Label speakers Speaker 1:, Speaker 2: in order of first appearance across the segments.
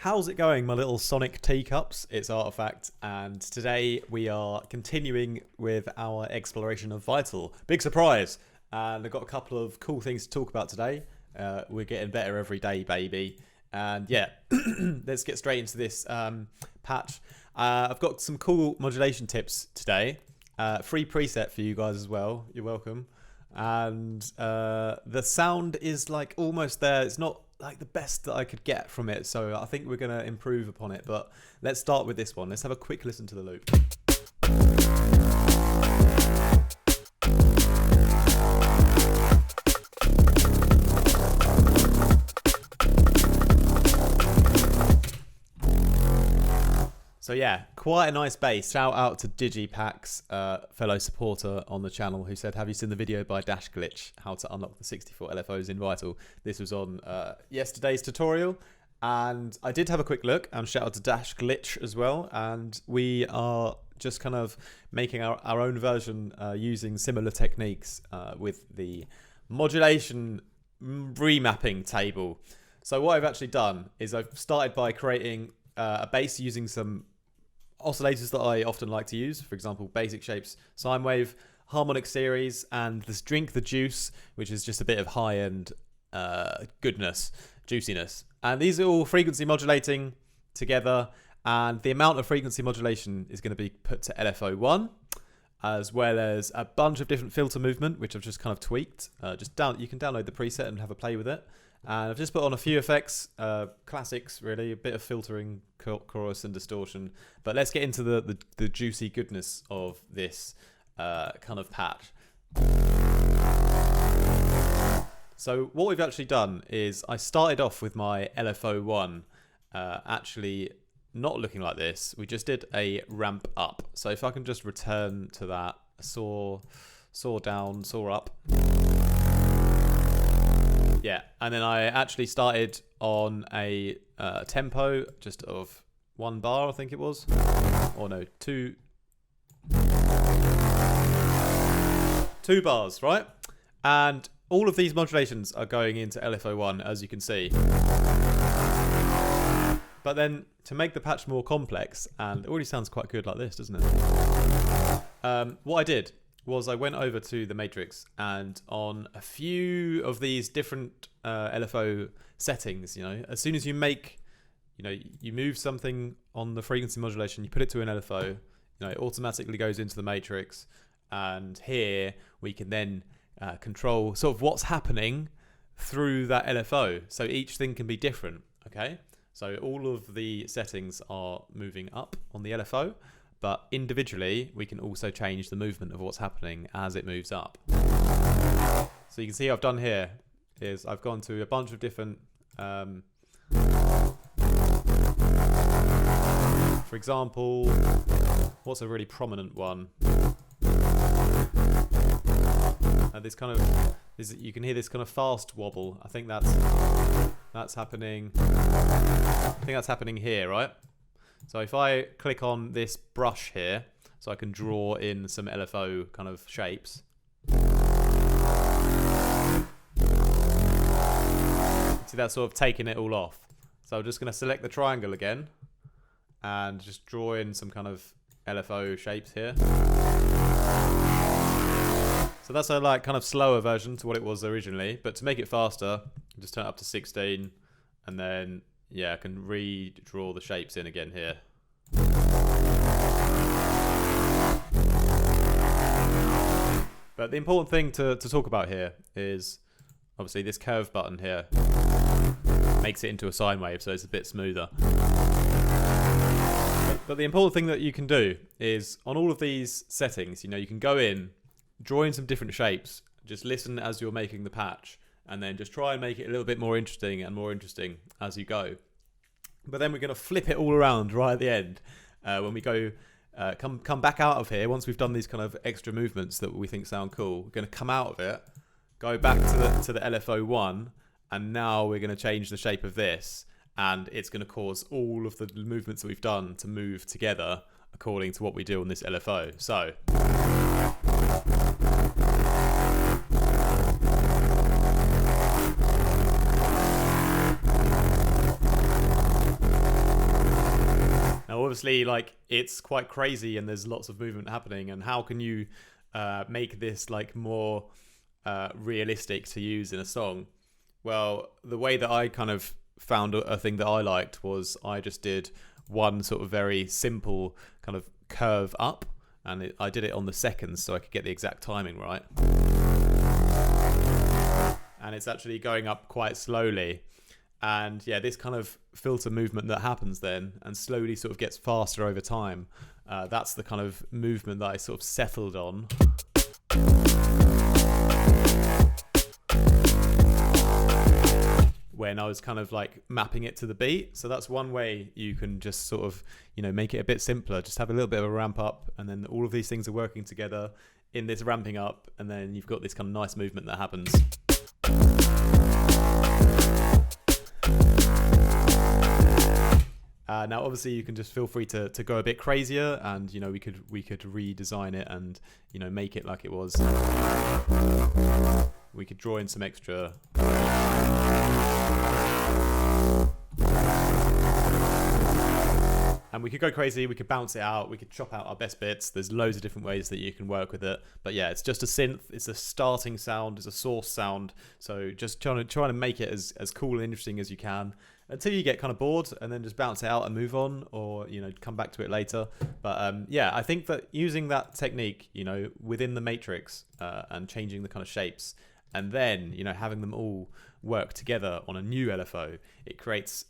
Speaker 1: How's it going, my little sonic teacups? It's Artifact, and today we are continuing with our exploration of Vital. Big surprise! And I've got a couple of cool things to talk about today. We're getting better every day, baby. And yeah, let's get straight into this patch. I've got some cool modulation tips today. Free preset for you guys as well. You're welcome. And the sound is like almost there. It's not like the best that I could get from it, so I think we're going to improve upon it. But let's start with this one. Let's have a quick listen to the loop. So yeah, quite a nice bass. Shout out to Digipax, fellow supporter on the channel, who said, have you seen the video by Dash Glitch, how to unlock the 64 LFOs in Vital? This was on yesterday's tutorial, and I did have a quick look, and shout out to Dash Glitch as well, and we are just kind of making our own version using similar techniques with the modulation remapping table. So what I've actually done is I've started by creating a bass using some oscillators that I often like to use, for example, basic shapes, sine wave, harmonic series, and this drink the juice, which is just a bit of high-end goodness, juiciness. And these are all frequency modulating together, and the amount of frequency modulation is going to be put to LFO1, as well as a bunch of different filter movement, which I've just kind of tweaked. You can download the preset and have a play with it. And I've just put on a few effects, classics really, a bit of filtering, chorus and distortion. But let's get into the juicy goodness of this kind of patch. So what we've actually done is I started off with my LFO1 actually not looking like this. We just did a ramp up. So if I can just return to that, saw down, saw up. Yeah, and then I actually started on a tempo just of 1 bar, I think it was. Or no, two bars, right? And all of these modulations are going into LFO1, as you can see. But then to make the patch more complex, and it already sounds quite good like this, doesn't it? What I did was I went over to the matrix, and on a few of these different LFO settings, as soon as you make, you move something on the frequency modulation, you put it to an LFO, it automatically goes into the matrix, and here we can then control sort of what's happening through that LFO. So each thing can be different, okay? So all of the settings are moving up on the LFO, but individually, we can also change the movement of what's happening as it moves up. So you can see what I've done here is I've gone to a bunch of different, for example, what's a really prominent one? You can hear this kind of fast wobble. I think that's happening. I think that's happening here, right? So if I click on this brush here, so I can draw in some LFO kind of shapes. See, that's sort of taking it all off. So I'm just going to select the triangle again and just draw in some kind of LFO shapes here. So that's a kind of slower version to what it was originally, but to make it faster, just turn it up to 16, and then yeah, I can redraw the shapes in again here. But the important thing to talk about here is obviously this curve button here makes it into a sine wave, so it's a bit smoother. But the important thing that you can do is on all of these settings, you can go in, draw in some different shapes, just listen as you're making the patch, and then just try and make it a little bit more interesting as you go. But then we're going to flip it all around right at the end when we go come back out of here. Once we've done these kind of extra movements that we think sound cool, we're going to come out of it, go back to the LFO1, and now we're going to change the shape of this, and it's going to cause all of the movements that we've done to move together according to what we do on this LFO. So obviously like it's quite crazy and there's lots of movement happening, and how can you make this like more realistic to use in a song? Well, the way that I kind of found a thing that I liked was I just did one sort of very simple kind of curve up, and I did it on the seconds so I could get the exact timing right. And it's actually going up quite slowly. And yeah, this kind of filter movement that happens then and slowly sort of gets faster over time. That's the kind of movement that I sort of settled on. When I was kind of like mapping it to the beat. So that's one way you can just sort of, you know, make it a bit simpler. Just have a little bit of a ramp up, and then all of these things are working together in this ramping up, and then you've got this kind of nice movement that happens. Now, obviously, you can just feel free to go a bit crazier, and you know we could redesign it and you know make it like it was. We could draw in some extra. And we could go crazy, we could bounce it out, we could chop out our best bits. There's loads of different ways that you can work with it. But yeah, it's just a synth, it's a starting sound, it's a source sound. So just trying to make it as cool and interesting as you can until you get kind of bored, and then just bounce it out and move on, or you know, come back to it later. But yeah, I think that using that technique, you know, within the matrix and changing the kind of shapes, and then you know having them all work together on a new LFO, it creates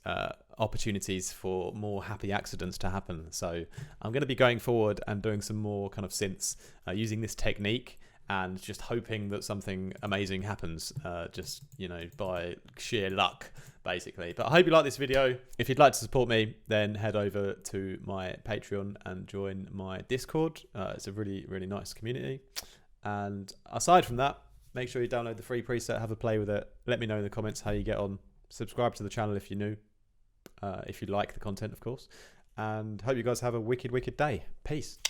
Speaker 1: opportunities for more happy accidents to happen. So I'm going to be going forward and doing some more kind of synths using this technique, and just hoping that something amazing happens, just you know, by sheer luck basically. But I hope you like this video. If you'd like to support me, then head over to my Patreon and join my Discord. It's a really nice community. And aside from that, make sure you download the free preset, have a play with it. Let me know in the comments how you get on. Subscribe to the channel if you're new, if you like the content, of course. And hope you guys have a wicked day. Peace.